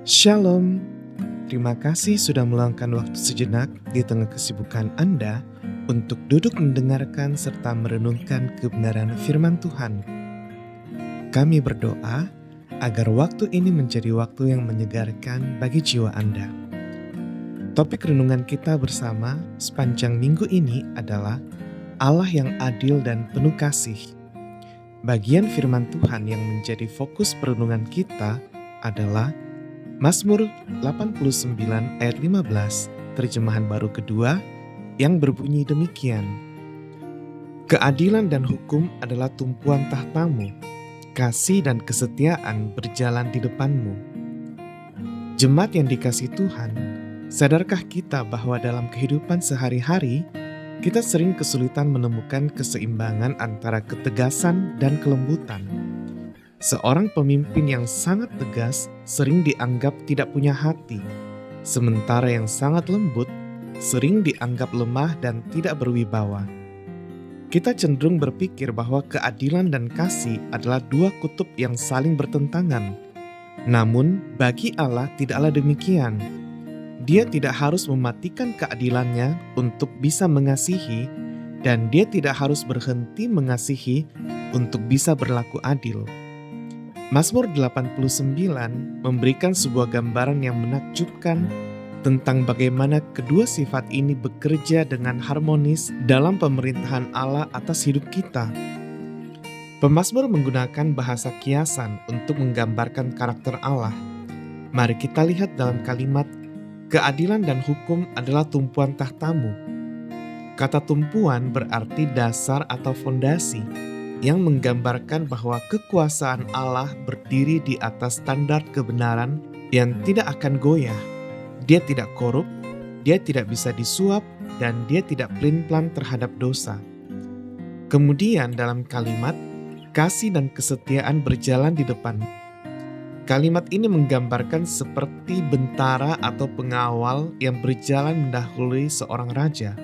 Shalom, terima kasih sudah meluangkan waktu sejenak di tengah kesibukan Anda untuk duduk mendengarkan serta merenungkan kebenaran firman Tuhan. Kami berdoa agar waktu ini menjadi waktu yang menyegarkan bagi jiwa Anda. Topik renungan kita bersama sepanjang minggu ini adalah Allah yang adil dan penuh kasih. Bagian firman Tuhan yang menjadi fokus perenungan kita adalah Mazmur 89 ayat 15, terjemahan baru kedua, yang berbunyi demikian. Keadilan dan hukum adalah tumpuan tahtamu, kasih dan kesetiaan berjalan di depanmu. Jemaat yang dikasihi Tuhan, sadarkah kita bahwa dalam kehidupan sehari-hari, kita sering kesulitan menemukan keseimbangan antara ketegasan dan kelembutan. Seorang pemimpin yang sangat tegas sering dianggap tidak punya hati, sementara yang sangat lembut sering dianggap lemah dan tidak berwibawa. Kita cenderung berpikir bahwa keadilan dan kasih adalah dua kutub yang saling bertentangan. Namun, bagi Allah tidaklah demikian. Dia tidak harus mematikan keadilannya untuk bisa mengasihi, dan Dia tidak harus berhenti mengasihi untuk bisa berlaku adil. Mazmur 89 memberikan sebuah gambaran yang menakjubkan tentang bagaimana kedua sifat ini bekerja dengan harmonis dalam pemerintahan Allah atas hidup kita. Pemazmur menggunakan bahasa kiasan untuk menggambarkan karakter Allah. Mari kita lihat dalam kalimat, keadilan dan hukum adalah tumpuan tahtamu. Kata tumpuan berarti dasar atau fondasi, yang menggambarkan bahwa kekuasaan Allah berdiri di atas standar kebenaran yang tidak akan goyah. Dia tidak korup, dia tidak bisa disuap, dan dia tidak pelin-pelan terhadap dosa. Kemudian dalam kalimat, kasih dan kesetiaan berjalan di depan. Kalimat ini menggambarkan seperti bentara atau pengawal yang berjalan mendahului seorang raja.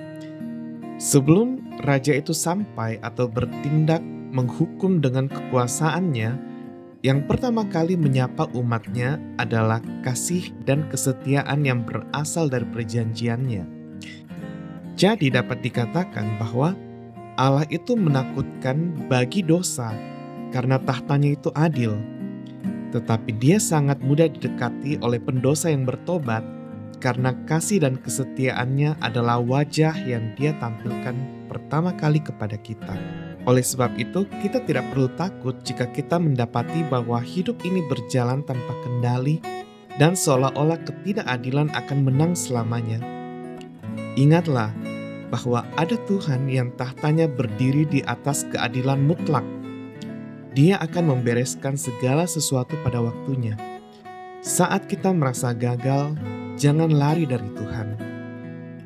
Sebelum raja itu sampai atau bertindak menghukum dengan kekuasaannya, yang pertama kali menyapa umatnya adalah kasih dan kesetiaan yang berasal dari perjanjiannya. Jadi dapat dikatakan bahwa Allah itu menakutkan bagi dosa karena tahtanya itu adil. Tetapi Dia sangat mudah didekati oleh pendosa yang bertobat karena kasih dan kesetiaannya adalah wajah yang Dia tampilkan pertama kali kepada kita. Oleh sebab itu, kita tidak perlu takut jika kita mendapati bahwa hidup ini berjalan tanpa kendali dan seolah-olah ketidakadilan akan menang selamanya. Ingatlah bahwa ada Tuhan yang tahtanya berdiri di atas keadilan mutlak. Dia akan membereskan segala sesuatu pada waktunya. Saat kita merasa gagal, jangan lari dari Tuhan.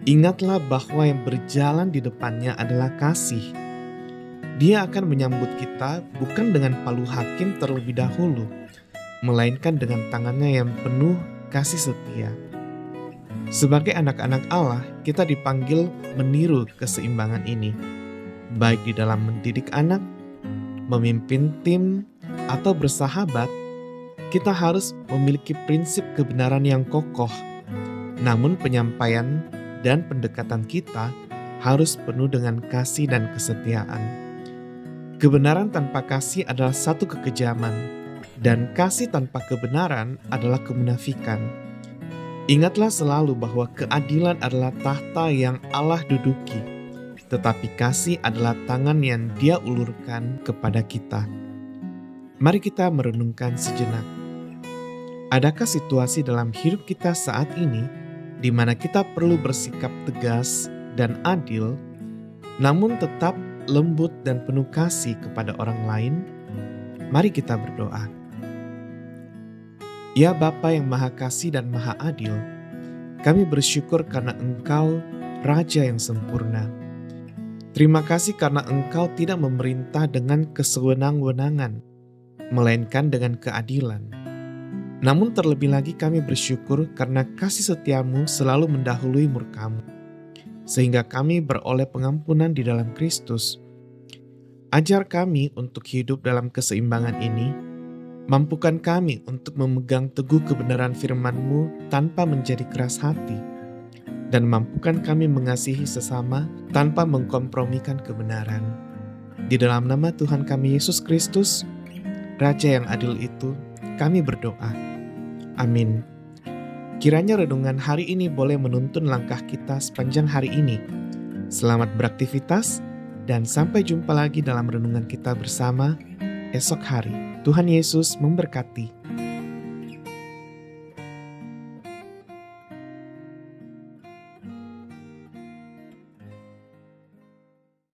Ingatlah bahwa yang berjalan di depannya adalah kasih. Dia akan menyambut kita bukan dengan palu hakim terlebih dahulu, melainkan dengan tangannya yang penuh kasih setia. Sebagai anak-anak Allah, kita dipanggil meniru keseimbangan ini, baik di dalam mendidik anak, memimpin tim, atau bersahabat. Kita harus memiliki prinsip kebenaran yang kokoh, namun penyampaian dan pendekatan kita harus penuh dengan kasih dan kesetiaan. Kebenaran tanpa kasih adalah satu kekejaman, dan kasih tanpa kebenaran adalah kemunafikan. Ingatlah selalu bahwa keadilan adalah tahta yang Allah duduki, tetapi kasih adalah tangan yang Dia ulurkan kepada kita. Mari kita merenungkan sejenak. Adakah situasi dalam hidup kita saat ini di mana kita perlu bersikap tegas dan adil, namun tetap lembut dan penuh kasih kepada orang lain? Mari kita berdoa. Ya Bapa yang Maha Kasih dan Maha Adil, kami bersyukur karena Engkau Raja yang sempurna. Terima kasih karena Engkau tidak memerintah dengan kesewenang-wenangan, melainkan dengan keadilan. Namun terlebih lagi kami bersyukur karena kasih setiamu selalu mendahului murka-Mu, sehingga kami beroleh pengampunan di dalam Kristus. Ajar kami untuk hidup dalam keseimbangan ini, Mampukan kami untuk memegang teguh kebenaran firman-Mu tanpa menjadi keras hati, dan mampukan kami mengasihi sesama tanpa mengkompromikan kebenaran. Di dalam nama Tuhan kami Yesus Kristus, Raja yang adil itu, kami berdoa. Amin. Kiranya renungan hari ini boleh menuntun langkah kita sepanjang hari ini. Selamat beraktivitas, dan sampai jumpa lagi dalam renungan kita bersama esok hari. Tuhan Yesus memberkati.